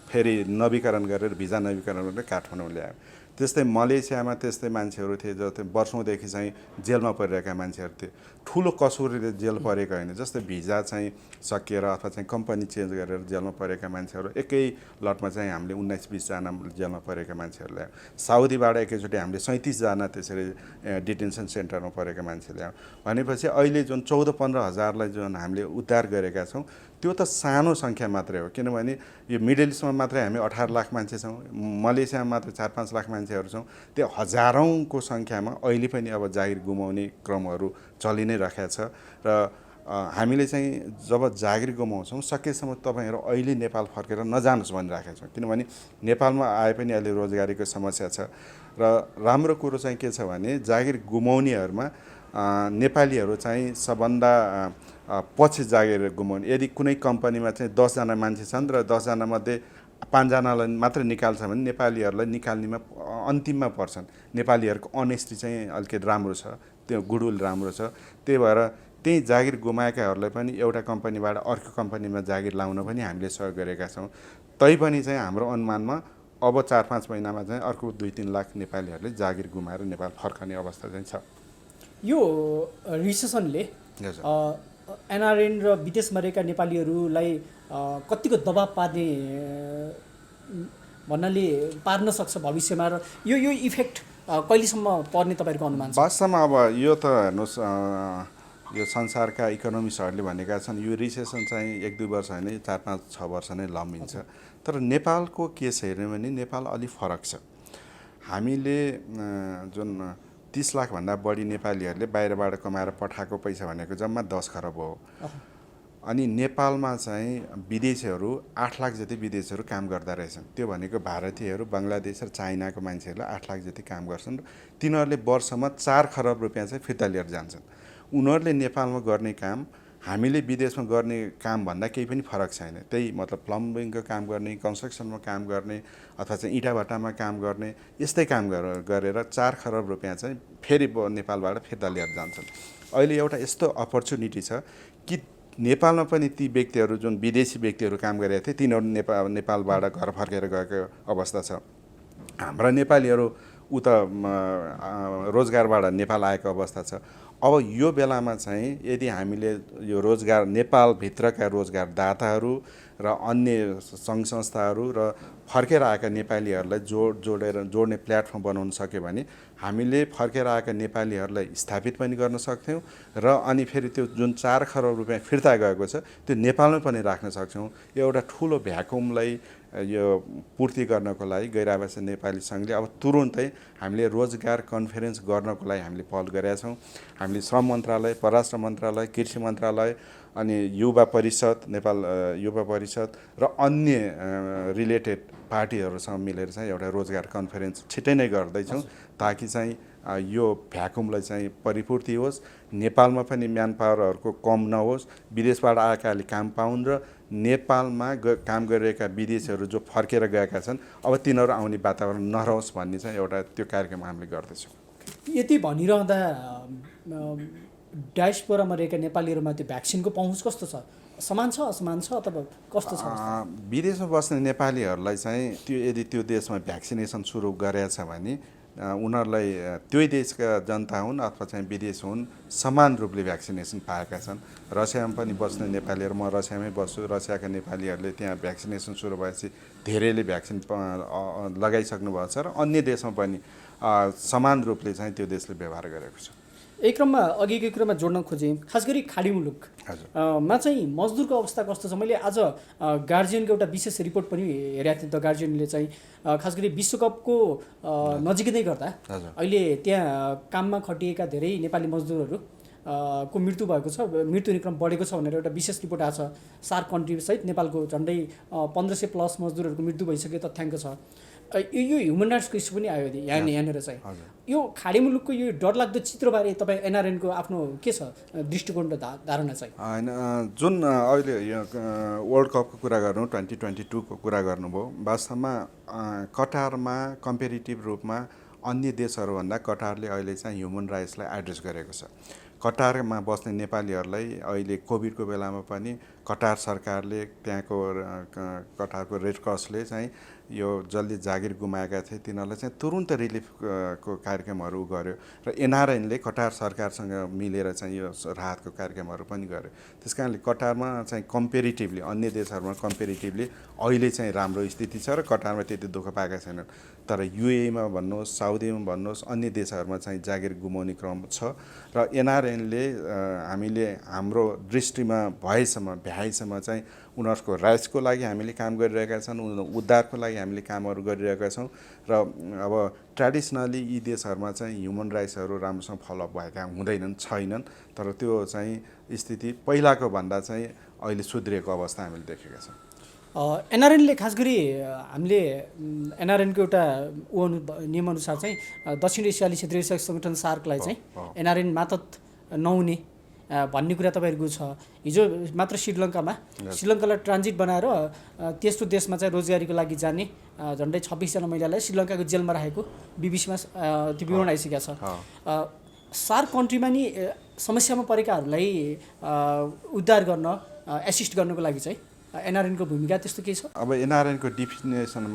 फेरि नवीकरण गरेर भिजा नवीकरण गरेर काठमाडौँ ल्यायो। त्यस्तै मलेसियामा त्यस्तै मान्छेहरू थिए जस्तै वर्षौँदेखि चाहिँ जेलमा परिरहेका मान्छेहरू थिए। ठुलो कसुरले जेल परेको होइन, जस्तै भिजा चाहिँ सकिएर अथवा चाहिँ कम्पनी चेन्ज गरेर जेलमा परेका मान्छेहरू एकै लटमा चाहिँ हामीले 19-20 जना जेलमा परेका मान्छेहरू ल्यायौँ। साउदीबाट एकैचोटि हामीले 37 जना त्यसरी डिटेन्सन सेन्टरमा परेका मान्छे ल्यायौँ। भनेपछि अहिले जुन 14-15 हजारलाई जुन हामीले उद्धार गरेका छौँ त्यो त सानो सङ्ख्या मात्रै हो, किनभने यो मिडल इस्टमा मात्रै हामी 18 लाख मान्छे छौँ, मलेसियामा मात्रै 4-5 लाख मान्छेहरू छौँ। त्यो हजारौँको सङ्ख्यामा अहिले पनि अब जागिर गुमाउने क्रमहरू चलि नै राखेको छ र हामीले चाहिँ जब जागिर गुमाउँछौँ सकेसम्म तपाईँहरू अहिले नेपाल फर्केर नजानुहोस् भनिराखेका छौँ, किनभने नेपालमा आए पनि अहिले रोजगारीको समस्या छ। र राम्रो कुरो चाहिँ के छ भने जागिर गुमाउनेहरूमा नेपालीहरू चाहिँ सबभन्दा पछि जागिर गुमाउने। यदि कुनै कम्पनीमा चाहिँ 10 जना मान्छे छन् र 10 जना मध्ये 5 जनालाई मात्र निकाल्छ भने नेपालीहरूलाई निकाल्नेमा अन्तिममा पर्छन्। नेपालीहरूको अनेस्टी चाहिँ अलिकति राम्रो छ, त्यो गुडविल राम्रो छ। त्यही भएर त्यही जागिर गुमाएकाहरूलाई पनि एउटा कम्पनीबाट अर्को कम्पनीमा जागिर लाउन पनि हामीले सहयोग गरेका छौँ। तैपनि चाहिँ हाम्रो अनुमानमा अब 4-5 महिनामा चाहिँ अर्को 2-3 लाख नेपालीहरूले जागिर गुमाएर नेपाल फर्कने अवस्था चाहिँ छ। यो रिसेसनले एनआरएन र विदेशमा रहेका नेपालीहरूलाई कतिको दबाब पार्ने भन्नाले पार्न सक्छ भविष्यमा, र यो इफेक्ट कहिलेसम्म पर्ने तपाईँहरूको अनुमान छ? वास्तवमा अब यो त हेर्नुहोस्, यो संसारका इकोनोमिस्टहरूले भनेका छन् यो रिसेसन चाहिँ 1-2 वर्ष होइन, 4-5-6 वर्ष नै लम्बिन्छ। तर नेपालको केस हेऱ्यौँ भने नेपाल अलिक फरक छ। हामीले जुन 30 लाखभन्दा बढी नेपालीहरूले बाहिरबाट कमाएर पठाएको पैसा भनेको जम्मा 10 खरब हो। अनि नेपालमा चाहिँ विदेशीहरू 8 लाख जति विदेशीहरू काम गर्दा रहेछन्। त्यो भनेको भारतीयहरू, बङ्गलादेश र चाइनाको मान्छेहरूले 8 लाख जति काम गर्छन् र तिनीहरूले वर्षमा 4 खरब रुपियाँ चाहिँ फिर्ता लिएर जान्छन्। उनीहरूले नेपालमा गर्ने काम हामीले विदेशमा गर्ने काम भन्दा केही पनि फरक छैन। त्यही मतलब प्लम्बिङको काम गर्ने, कन्स्ट्रक्सनमा काम गर्ने अथवा चाहिँ इँटाभट्टामा काम गर्ने, यस्तै काम गरेर 4 खरब रुपियाँ चाहिँ फेरि नेपालबाट फिर्ता लिएर जान्छन्। अहिले एउटा यस्तो अपर्च्युनिटी छ कि नेपालमा पनि ती व्यक्तिहरू जुन विदेशी व्यक्तिहरू काम गरेका थिए तिनीहरू नेपालबाट घर फर्केर गएको अवस्था छ। हाम्रा नेपालीहरू उता रोजगारबाट नेपाल आएको अवस्था छ। अब यो बेलामा चाहिँ यदि हामीले यो रोजगार नेपालभित्रका रोजगारदाताहरू र अन्य सङ्घ संस्थाहरू र फर्केर आएका नेपालीहरूलाई जोड्ने प्लेटफर्म बनाउन सक्यो भने हामीले फर्केर आएका नेपालीहरूलाई स्थापित पनि गर्न सक्थ्यौँ र अनि फेरि त्यो जुन 4 खरब रुपियाँ फिर्ता गएको छ त्यो नेपालमै पनि राख्न सक्छौँ। यो एउटा ठुलो भ्याकुमलाई यो पूर्ति गर्नको लागि गैर आवासीय नेपाली सङ्घले अब तुरुन्तै हामीले रोजगार कन्फरेन्स गर्नको लागि हामीले पहल गरेका छौँ। हामीले श्रम मन्त्रालय, परराष्ट्र मन्त्रालय, कृषि मन्त्रालय अनि युवा परिषद, नेपाल युवा परिषद र अन्य रिलेटेड पार्टीहरूसँग मिलेर चाहिँ एउटा रोजगार कन्फरेन्स छिट्टै नै गर्दैछौँ ताकि चाहिँ यो भ्याकुमलाई चाहिँ परिपूर्ति होस्, नेपालमा पनि म्यान पावरहरूको कम नहोस्, विदेशबाट आएकाले काम पाउन् र नेपालमा काम गरिरहेका विदेशीहरू जो फर्केर गएका छन् अब तिनीहरू आउने वातावरण नरहोस् भन्ने चाहिँ एउटा त्यो कार्यक्रम हामीले गर्दैछौँ। यति भनिरहँदा डायस्पोरामा रहेका नेपालीहरूमा त्यो भ्याक्सिनको पहुँच कस्तो छ? समान छ, असमान छ, अथवा कस्तो छ? विदेशमा बस्ने नेपालीहरूलाई चाहिँ यदि त्यो देशमा भ्याक्सिनेसन सुरु गरेछ भने उनीहरूलाई त्यही देशका जनता हुन् अथवा चाहिँ विदेश हुन् समान रूपले भ्याक्सिनेसन पाएका छन्। रसियामा पनि बस्ने नेपालीहरू, म रसियामै बस्छु, रसियाका नेपालीहरूले त्यहाँ भ्याक्सिनेसन सुरु भएपछि धेरैले भ्याक्सिन लगाइसक्नु भएको छ र अन्य देशमा पनि समान रूपले चाहिँ त्यो देशले व्यवहार गरेको छ। एक क्रममा अघिकै कुरामा जोड्न खोजेँ, खास गरी खाडी मुलुकमा चाहिँ मजदुरको अवस्था कस्तो छ? मैले आज गार्जियनको एउटा विशेष रिपोर्ट पनि हेरेको थिएँ। द गार्जियनले चाहिँ खास गरी विश्वकपको नजिकै नै गर्दा अहिले त्यहाँ काममा खटिएका धेरै नेपाली मजदुरहरू को मृत्यु भएको छ, मृत्यु क्रम बढेको छ भनेर एउटा विशेष रिपोर्ट आएको छ। सार्क कन्ट्रीसहित नेपालको झन्डै 1500+ मजदुरहरूको मृत्यु भइसकेको तथ्याङ्क छ। यो ह्युमन राइट्सको इस्यु पनि आयो यहाँनिर चाहिँ। यो खाडी मुलुकको यो डरलाग्दो चित्रबारे तपाईँ एनआरएनको आफ्नो के छ दृष्टिकोण र धारणा चाहिँ? होइन, जुन अहिले वर्ल्ड कपको कुरा गर्नु 2022को कुरा गर्नुभयो, वास्तवमा कटारमा कम्पेरिटिभ रूपमा अन्य देशहरूभन्दा कटारले अहिले चाहिँ ह्युमन राइट्सलाई एड्रेस गरेको छ। कटारमा बस्ने नेपालीहरूलाई अहिले कोभिडको बेलामा पनि कटार सरकारले, त्यहाँको कटारको रेड क्रसले चाहिँ यो जसले जागिर गुमाएका थिए तिनीहरूलाई चाहिँ तुरुन्त रिलिफ को कार्यक्रमहरू गर्यो र एनआरएनले कटार सरकारसँग मिलेर चाहिँ यो राहतको कार्यक्रमहरू पनि गर्यो। त्यस कारणले कटारमा चाहिँ कम्पेरिटिभली अन्य देशहरूमा कम्पेरिटिभली अहिले चाहिँ राम्रो स्थिति छ र कटारमा त्यति दुःख पाएका छैनन्। तर युएईमा भन्नुहोस्, साउदीमा भन्नुहोस्, अन्य देशहरूमा चाहिँ जागिर गुमाउने क्रम छ र एनआरएनले हामीले हाम्रो दृष्टिमा भ्याएसम्म चाहिँ उनीहरूको राइट्सको लागि हामीले काम गरिरहेका छन्, उद्धारको लागि हामीले कामहरू गरिरहेका छौँ र अब ट्रेडिसनली यी देशहरूमा चाहिँ ह्युमन राइट्सहरू राम्रोसँग फलोअप भएका छैनन्। तर त्यो चाहिँ स्थिति पहिलाको भन्दा चाहिँ अहिले सुध्रिएको अवस्था हामीले देखेका छौँ। एनआरएनले खास गरी हामीले एनआरएनको एउटा नियमअनुसार चाहिँ दक्षिण एसियाली क्षेत्रीय सङ्गठन सार्कलाई चाहिँ एनआरएन मातहत नहुने भन्ने कुरा तपाईँहरूको छ। हिजो मात्र श्रीलङ्कालाई ट्रान्जिट बनाएर तेस्रो देशमा चाहिँ रोजगारीको लागि जाने झन्डै 26जना महिलालाई श्रीलङ्काको जेलमा राखेको बिबिसीमा त्यो विवरण आइसकेको छ। सार्क कन्ट्रीमा नि समस्यामा परेकाहरूलाई उद्धार गर्न, एसिस्ट गर्नको लागि चाहिँ एनआरएनको भूमिका त्यस्तो के छ? अब एनआरएनको डिफिनेसनमै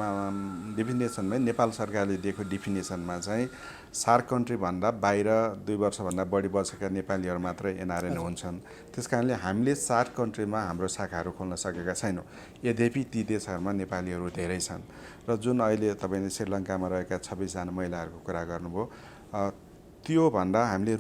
नेपाल सरकारले दिएको डिफिनेसनमा चाहिँ सार्क कन्ट्रीभन्दा बाहिर 2 वर्षभन्दा बढी बसेका नेपालीहरू मात्रै एनआरएन हुन्छन्। त्यस कारणले हामीले सार्क कन्ट्रीमा हाम्रो शाखाहरू खोल्न सकेका छैनौँ। यद्यपि ती देशहरूमा नेपालीहरू धेरै छन् र जुन अहिले तपाईँले श्रीलङ्कामा रहेका 26जना महिलाहरूको कुरा गर्नुभयो, त्योभन्दा हामीले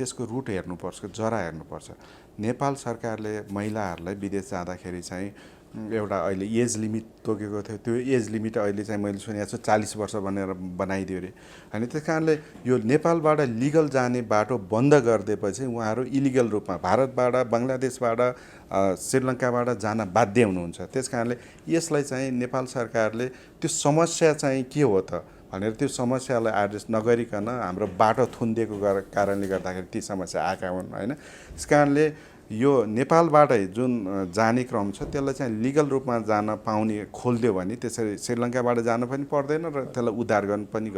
त्यसको रुट हेर्नुपर्छ, जरा हेर्नुपर्छ। नेपाल सरकारले महिलाहरूलाई विदेश जाँदाखेरि चाहिँ एउटा अहिले एज लिमिट तोकेको थियो। त्यो एज लिमिट अहिले चाहिँ मैले सुनेको छु 40 वर्ष भनेर बनाइदियो अरे। होइन, त्यस कारणले यो नेपालबाट लिगल जाने बाटो बन्द गरिदिएपछि उहाँहरू इलिगल रूपमा भारतबाट, बङ्गलादेशबाट, श्रीलङ्काबाट जान बाध्य हुनुहुन्छ। त्यस कारणले यसलाई चाहिँ नेपाल सरकारले त्यो समस्या चाहिँ के हो त भनेर त्यो समस्यालाई एड्रेस नगरिकन हाम्रो बाटो थुनिदिएको कारणले गर्दाखेरि ती समस्या आएका हुन्। होइन, त्यस कारणले यो नेपालबाटै जुन जाने क्रम छ त्यसलाई चाहिँ लिगल रूपमा जान पाउने खोलिदियो भने त्यसरी श्रीलङ्काबाट जान पनि पर्दैन र त्यसलाई उद्धार गर्न पनि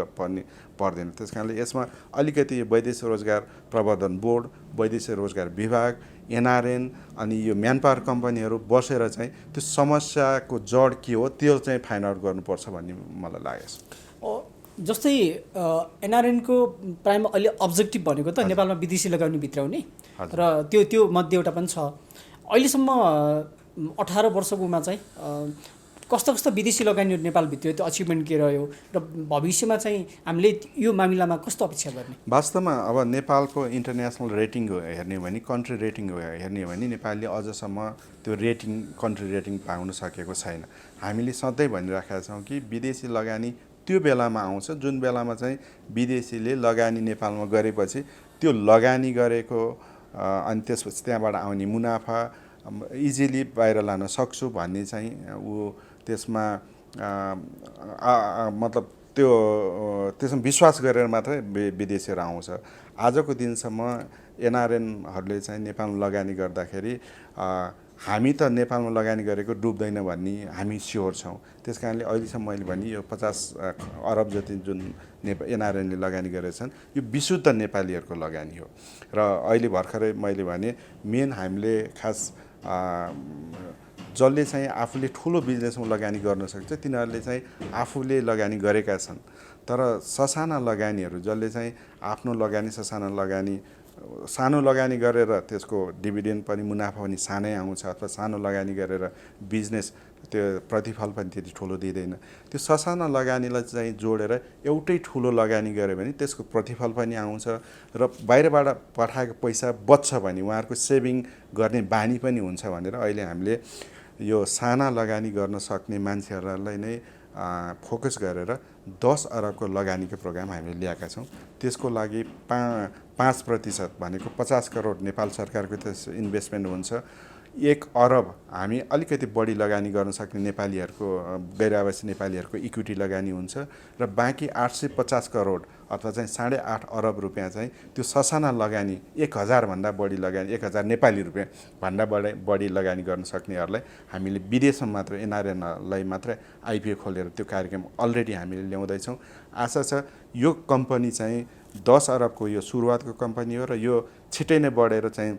पर्दैन। त्यस कारणले यसमा अलिकति वैदेशिक रोजगार प्रवर्धन बोर्ड, वैदेशिक रोजगार विभाग, एनआरएन अनि यो म्यानपावर कम्पनीहरू बसेर चाहिँ त्यो समस्याको जड के हो त्यो चाहिँ फाइन्ड आउट गर्नुपर्छ भन्ने मलाई लागेको छ। जस्तै एनआरएनको प्राइम अहिले अब्जेक्टिभ भनेको त नेपालमा विदेशी लगानी भित्राउने र त्यो मध्ये एउटा पनि छ। अहिलेसम्म 18 वर्षकोमा चाहिँ कस्तो विदेशी लगानीहरू नेपाल भित्रियो, त्यो अचिभमेन्ट के रह्यो र भविष्यमा चाहिँ हामीले यो मामिलामा कस्तो अपेक्षा गर्ने? वास्तवमा अब नेपालको इन्टरनेसनल रेटिङ हेर्ने हो भने, कन्ट्री रेटिङ हेर्ने हो भने नेपालले अझसम्म त्यो कन्ट्री रेटिङ पाउन सकेको छैन। हामीले सधैँ भनिराखेका छौँ कि विदेशी लगानी त्यो बेलामा आउँछ जुन बेलामा चाहिँ विदेशीले लगानी नेपालमा गरेपछि त्यो लगानी गरेको अनि त्यसपछि त्यहाँबाट आउने मुनाफा इजिली बाहिर लान सक्छु भन्ने चाहिँ त्यसमा मतलब त्यसमा विश्वास गरेर मात्रै विदेशीहरू आउँछ। आजको दिनसम्म एनआरएनहरूले चाहिँ नेपालमा लगानी गर्दाखेरि हामी त नेपालमा लगानी गरेको डुब्दैन भन्ने हामी स्योर छौँ। त्यस कारणले अहिलेसम्म मैले भने यो 50 अरब जति जुन एनआरएनले लगानी गरेछन् यो विशुद्ध नेपालीहरूको लगानी हो। र अहिले भर्खरै मैले भने मेन हामीले खास जसले चाहिँ आफूले ठुलो बिजनेसमा लगानी गर्न सक्छ तिनीहरूले चाहिँ आफूले लगानी गरेका छन्। तर ससाना लगानीहरू जसले चाहिँ आफ्नो लगानी ससाना लगानी सानो लगानी गरेर त्यसको डिभिडेन्ड पनि मुनाफा पनि सानै आउँछ, अथवा सानो लगानी गरेर बिजनेस त्यो प्रतिफल पनि त्यति ठुलो दिँदैन। त्यो ससाना लगानीलाई चाहिँ जोडेर एउटै ठुलो लगानी गऱ्यो भने त्यसको प्रतिफल पनि आउँछ र बाहिरबाट पठाएको पैसा बच्छ भने उहाँहरूको सेभिङ गर्ने बानी पनि हुन्छ भनेर अहिले हामीले यो साना लगानी गर्न सक्ने मान्छेहरूलाई नै फोकस गरेर 10 अरबको लगानीको प्रोग्राम हामीले ल्याएका छौँ। त्यसको लागि 5% भनेको 50 करोड नेपाल सरकारको त्यस इन्भेस्टमेन्ट हुन्छ। 1 अरब हामी अलिकति बढी लगानी गर्न सक्ने नेपालीहरूको गैर आवासी नेपालीहरूको इक्विटी लगानी हुन्छ र बाँकी 850 करोड अथवा चाहिँ 8.5 अरब रुपियाँ चाहिँ त्यो ससाना लगानी 1000 भन्दा बढी लगानी 1000 नेपाली रुपियाँ भन्दा बढी लगानी गर्न सक्नेहरूलाई हामीले विदेशमा मात्र एनआरएनलाई मात्र आइपिओ खोलेर त्यो कार्यक्रम अलरेडी हामीले ल्याउँदैछौँ। आशा छ यो कम्पनी चाहिँ 10 अरबको यो सुरुवातको कम्पनी हो र यो छिटै नै बढेर चाहिँ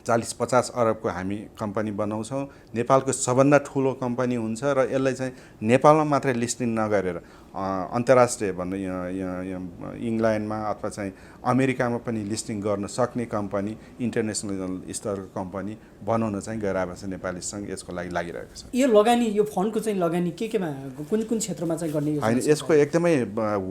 40-50 अरबको हामी कम्पनी बनाउँछौँ। नेपालको सबभन्दा ठुलो कम्पनी हुन्छ र यसलाई चाहिँ नेपालमा मात्रै लिस्टिङ नगरेर अन्तर्राष्ट्रिय भन्नु इङ्ल्यान्डमा अथवा चाहिँ अमेरिकामा पनि लिस्टिङ गर्न सक्ने कम्पनी, इन्टरनेसनल स्तरको कम्पनी बनाउन चाहिँ गैर आवासी नेपाली सङ्घ यसको लागि लागिरहेको छ। यो लगानी यो फन्डको चाहिँ लगानी केमा कुन कुन क्षेत्रमा चाहिँ गर्ने होइन, यसको एकदमै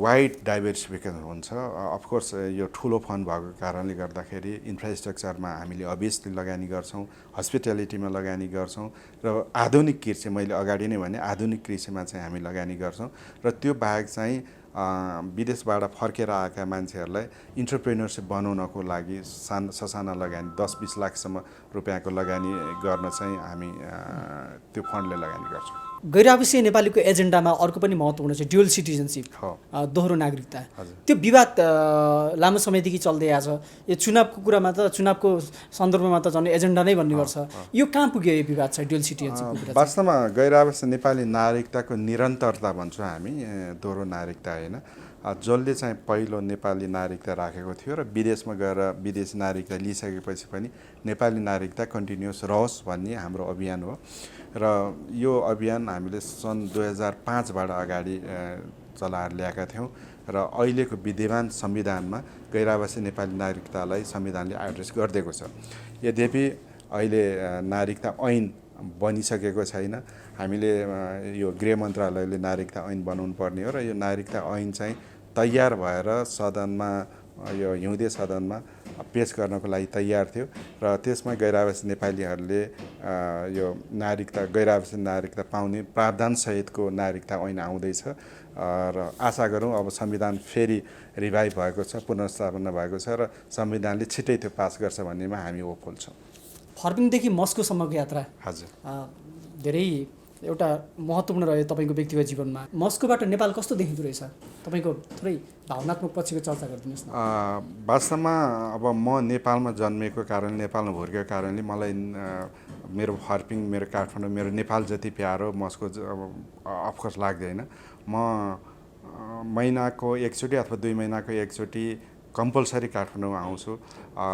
वाइड डाइभर्सिफिकेसन हुन्छ। अफकोर्स यो ठुलो फन्ड भएको कारणले गर्दाखेरि इन्फ्रास्ट्रक्चरमा हामीले अभियसली लगानी गर्छौँ, हस्पिटालिटीमा लगानी गर्छौँ र आधुनिक कृषि, मैले अगाडि नै भने आधुनिक कृषिमा चाहिँ हामी लगानी गर्छौँ र त्यो बाहेक चाहिँ विदेशबाट फर्केर आएका मान्छेहरूलाई इन्टरप्रेन्योरसिप बनाउनको लागि ससाना लगानी 10-20 लाखसम्म रुपियाँको लगानी गर्न चाहिँ हामी त्यो फन्डले लगानी गर्छौँ। गैर आवासीय नेपालीको एजेन्डामा अर्को पनि महत्त्वपूर्ण छ ड्युअल सिटिजनसिप, दोहोरो नागरिकता। त्यो विवाद लामो समयदेखि चल्दै आछ। यो चुनावको कुरामा त चुनावको सन्दर्भमा त झन् एजेन्डा नै भन्ने गर्छ। यो कहाँ पुग्यो यो विवाद छ ड्युअल सिटिजनसिपको कुरा? वास्तवमा गैर आवासीय नेपाली नागरिकताको निरन्तरता भन्छौँ हामी, दोहोरो नागरिकता होइन। जसले चाहिँ पहिलो नेपाली नागरिकता राखेको थियो र विदेशमा गएर विदेशी नागरिकता लिइसकेपछि पनि नेपाली नागरिकता कन्टिन्युस रहोस् भन्ने हाम्रो अभियान हो। र यो अभियान हामीले सन् 2005बाट अगाडि चलाएर ल्याएका थियौँ र अहिलेको विद्यमान संविधानमा गैर आवासी नेपाली नागरिकतालाई संविधानले एड्रेस गरिदिएको छ। यद्यपि अहिले नागरिकता ऐन बनिसकेको छैन। हामीले यो गृह मन्त्रालयले नागरिकता ऐन बनाउनु पर्ने हो र यो नागरिकता ऐन चाहिँ तयार भएर सदनमा यो हिउँदे सदनमा पेश गर्नको लागि तयार थियो र त्यसमा गैर आवासी नेपालीहरूले यो नागरिकता गैर आवासी नागरिकता पाउने प्रावधानसहितको नागरिकता ऐन आउँदैछ र आशा गरौँ अब संविधान फेरि रिभाइभ भएको छ, पुनर्स्थापना भएको छ र संविधानले छिटै त्यो पास गर्छ भन्नेमा हामी होपफुल छौँ। फर्पिङदेखि मस्कोसम्मको यात्रा हजुर धेरै एउटा महत्त्वपूर्ण रह्यो तपाईँको व्यक्तिगत जीवनमा। मस्कोबाट नेपाल कस्तो देखिँदो रहेछ? तपाईँको थोरै भावनात्मक पक्षको चर्चा गरिदिनुहोस् न। वास्तवमा अब म नेपालमा जन्मेको कारणले, नेपालमा हुर्केको कारणले मलाई मेरो फर्पिङ, मेरो काठमाडौँ, मेरो नेपाल जति प्यारो मस्को अब अफकोर्स लाग्दैन। म महिनाको एकचोटि अथवा 2 महिनाको एकचोटि कम्पलसरी काठमाडौँ आउँछु।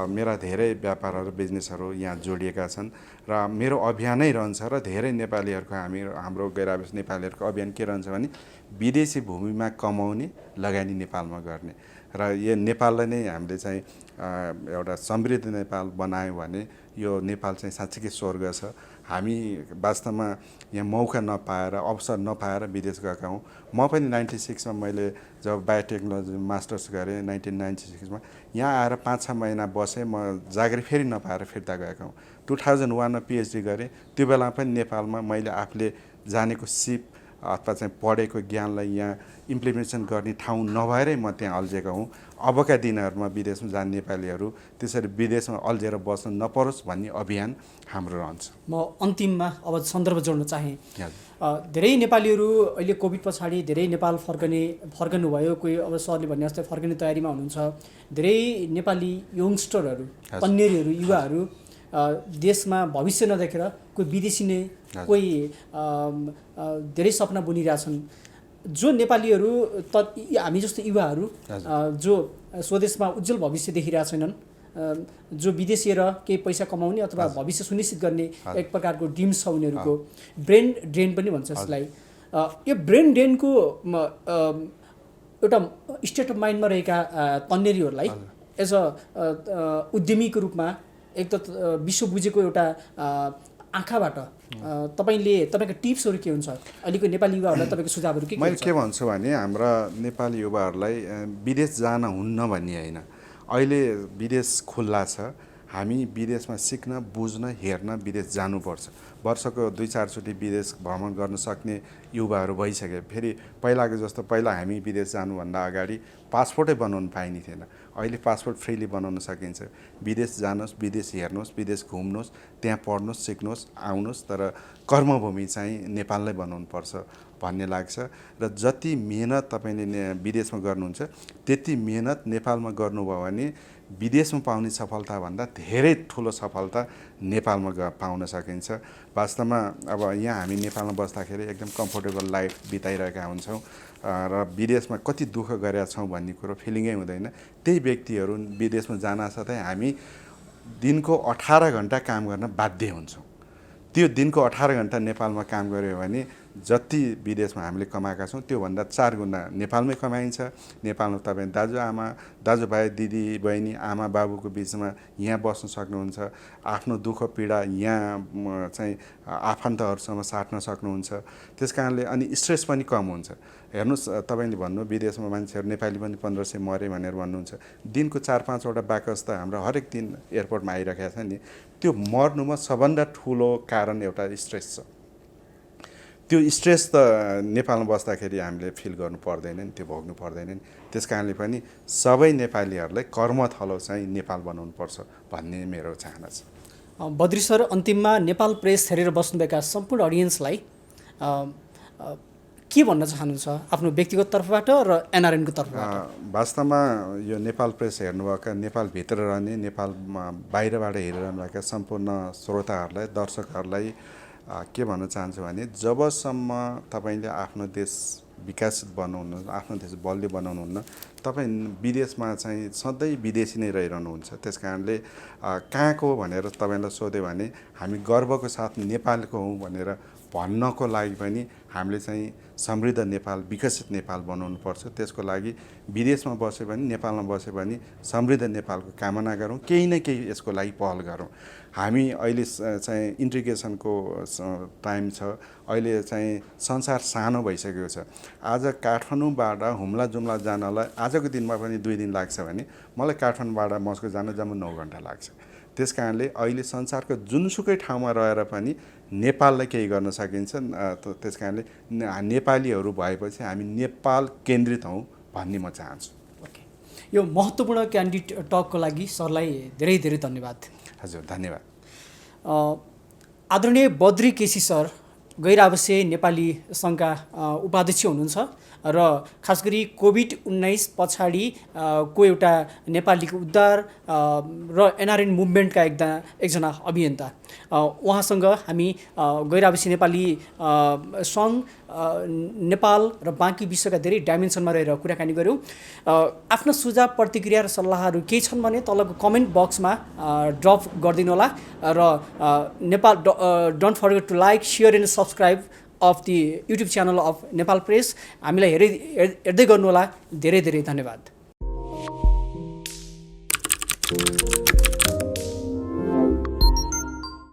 मेरा धेरै व्यापारहरू, बिजनेसहरू यहाँ जोडिएका छन् र मेरो अभियानै रहन्छ र धेरै नेपालीहरूको हाम्रो गैर आवासी नेपालीहरूको अभियान के रहन्छ भने विदेशी भूमिमा कमाउने, लगानी नेपालमा गर्ने र यो नेपाललाई नै हामीले चाहिँ एउटा समृद्ध नेपाल बनायौँ भने यो नेपाल चाहिँ साँच्चीकै स्वर्ग छ। हामी वास्तवमा यहाँ मौका नपाएर, अवसर नपाएर विदेश गएका हौँ। म पनि 96मा मैले जब बायोटेक्नोलोजी मास्टर्स गरेँ 1996मा, यहाँ आएर 5-6 महिना बसेँ, म जागिर फेरि नपाएर फिर्ता गएका हौँ। 2001मा पिएचडी गरेँ। त्यो बेला पनि नेपालमा मैले आफूले जानेको सिप अथवा चाहिँ पढेको ज्ञानलाई यहाँ इम्प्लिमेन्टेसन गर्ने ठाउँ नभएरै म त्यहाँ अल्झेको हुँ। अबका दिनहरूमा विदेशमा जाने नेपालीहरू त्यसरी विदेशमा अल्झेर बस्न नपरोस् भन्ने अभियान हाम्रो रहन्छ। म अन्तिममा अब सन्दर्भ जोड्न चाहेँ। धेरै नेपालीहरू अहिले कोभिड पछाडि धेरै नेपाल फर्कनुभयो। कोही अब सरले भने जस्तै फर्किने तयारीमा हुनुहुन्छ। धेरै नेपाली यङ्स्टरहरू, कन्यारीहरू, युवाहरू देशमा भविष्य नदेखेर कोही विदेशी नै कोही धेरै सपना बुनिरहेछन्। जो नेपालीहरू हामी जस्तो युवाहरू जो स्वदेशमा उज्जवल भविष्य देखिरहेका छैनन्, जो विदेशिएर केही पैसा कमाउने अथवा भविष्य सुनिश्चित गर्ने एक प्रकारको ड्रिम छ उनीहरूको, ब्रेन ड्रेन पनि भन्छ यसलाई। यो ब्रेन ड्रेनको एउटा स्टेट अफ माइन्डमा रहेका तन्नेरीहरूलाई एज अ उद्यमीको रूपमा एक त विश्व बुझेको एउटा आँखाबाट तपाईँको टिप्सहरू के हुन्छ? अहिलेको नेपाली युवाहरूलाई तपाईँको सुझावहरू के? मैले के भन्छु भने हाम्रा नेपाली युवाहरूलाई विदेश जान हुन्न भन्ने होइन, अहिले विदेश खुल्ला छ। हामी विदेशमा सिक्न, बुझ्न, हेर्न विदेश जानुपर्छ। वर्षको 2-4 चोटि विदेश भ्रमण गर्न सक्ने युवाहरू भइसके। फेरि पहिलाको जस्तो पहिला हामी विदेश जानुभन्दा अगाडि पासपोर्टै बनाउनु पाइने थिएन। अहिले पासपोर्ट फ्रीली बनाउन सकिन्छ। विदेश जानुहोस्, विदेश हेर्नुहोस्, विदेश घुम्नुहोस्, त्यहाँ पढ्नुहोस्, सिक्नुहोस्, आउनुहोस्, तर कर्मभूमि चाहिँ नेपाललाई बनाउनुपर्छ भन्ने लाग्छ। र जति मेहनत तपाईँले विदेशमा गर्नुहुन्छ त्यति मेहनत नेपालमा गर्नुभयो भने विदेशमा पाउने सफलताभन्दा धेरै ठुलो सफलता नेपालमा पाउन सकिन्छ। वास्तवमा अब यहाँ हामी नेपालमा बस्दाखेरि एकदम कम्फोर्टेबल लाइफ बिताइरहेका हुन्छौँ र विदेशमा कति दुःख गरेका छौँ भन्ने कुरो फिलिङै हुँदैन। त्यही व्यक्तिहरू विदेशमा जानसाथै हामी दिनको 18 घन्टा काम गर्न बाध्य हुन्छौँ। त्यो दिनको 18 घन्टा नेपालमा काम गऱ्यो भने जति विदेशमा हामीले कमाएका छौँ त्योभन्दा 4 गुणा नेपालमै कमाइन्छ। नेपालमा तपाईँ दाजुआमा, दाजुभाइ, दिदी बहिनी, आमा बाबुको बिचमा यहाँ बस्न सक्नुहुन्छ। आफ्नो दुःख पीडा यहाँ चाहिँ आफन्तहरूसँग साट्न सक्नुहुन्छ। त्यस कारणले अनि स्ट्रेस पनि कम हुन्छ। हेर्नुहोस्, तपाईँले भन्नु विदेशमा मान्छेहरू नेपाली पनि 1500 मरे भनेर भन्नुहुन्छ। दिनको 4-5 वटा बाकस त हाम्रो हरेक दिन एयरपोर्टमा आइरहेको छ नि। त्यो मर्नुमा सबभन्दा ठुलो कारण एउटा स्ट्रेस छ। त्यो स्ट्रेस त नेपालमा बस्दाखेरि हामीले फिल गर्नु पर्दैन नि, त्यो भोग्नु पर्दैन नि। त्यस कारणले पनि सबै नेपालीहरूलाई कर्मथलो चाहिँ नेपाल बनाउनुपर्छ भन्ने मेरो चाहना छ। बद्री सर, अन्तिममा नेपाल प्रेस हेरेर बस्नुभएका सम्पूर्ण अडियन्सलाई के भन्न चाहनुहुन्छ आफ्नो व्यक्तिगत तर्फबाट र एनआरएनको तर्फबाट? वास्तवमा यो नेपाल प्रेस हेर्नुभएका, नेपालभित्र रहने, नेपालमा बाहिरबाट हेरिरहनुभएका सम्पूर्ण श्रोताहरूलाई, दर्शकहरूलाई के भन्न चाहन्छु भने जबसम्म तपाईँले आफ्नो देश विकसित बनाउनु, आफ्नो देश बलियो बनाउनुहुन्न, तपाईँ विदेशमा चाहिँ सधैँ विदेशी नै रहिरहनुहुन्छ। त्यस कारणले कहाँको भनेर तपाईँलाई सोध्यो भने हामी गर्वको साथ नेपालको हौँ भनेर भन्नको लागि पनि हामीले चाहिँ समृद्ध नेपाल, विकसित नेपाल बनाउनुपर्छ। त्यसको लागि विदेशमा बस्यो भने, नेपालमा बस्यो भने समृद्ध नेपालको कामना गरौँ, केही न केही यसको लागि पहल गरौँ। हामी अहिले चाहिँ इन्टिग्रेसनको टाइम छ। अहिले चाहिँ संसार सानो भइसकेको छ। आज काठमाडौँबाट हुम्ला जुम्ला जानलाई आजको दिनमा पनि 2 दिन लाग्छ भने मलाई काठमाडौँबाट मस्को जान जम्मा 9 घन्टा लाग्छ। त्यस कारणले अहिले संसारको जुनसुकै ठाउँमा रहेर पनि नेपाललाई केही गर्न सकिन्छ। त्यस कारणले नेपालीहरू भएपछि हामी नेपाल केन्द्रित हौँ भन्ने म चाहन्छु। ओके, यो महत्त्वपूर्ण क्यान्डिड टकको लागि सरलाई धेरै धेरै धन्यवाद। हजुर, धन्यवाद। आदरणीय बद्री केसी सर गैर आवासीय नेपाली सङ्घका उपाध्यक्ष हुनुहुन्छ र खास गरी कोभिड-19 पछाडि को एउटा नेपालीको उद्धार र एनआरएन मुभमेन्टका एकजना अभियन्ता। उहाँसँग हामी गैर आवासीय नेपाली सङ्घ, नेपाल र बाँकी विश्वका धेरै डाइमेन्सनमा रहेर कुराकानी गऱ्यौँ। आफ्ना सुझाव, प्रतिक्रिया र सल्लाहहरू केही छन् भने तलको कमेन्ट बक्समा ड्रप गरिदिनु होला र Nepal don't forget to like, share and subscribe of the YouTube channel of Nepal press. हामीलाई हेर्दै गर्नुहोला। धेरै धेरै धन्यवाद।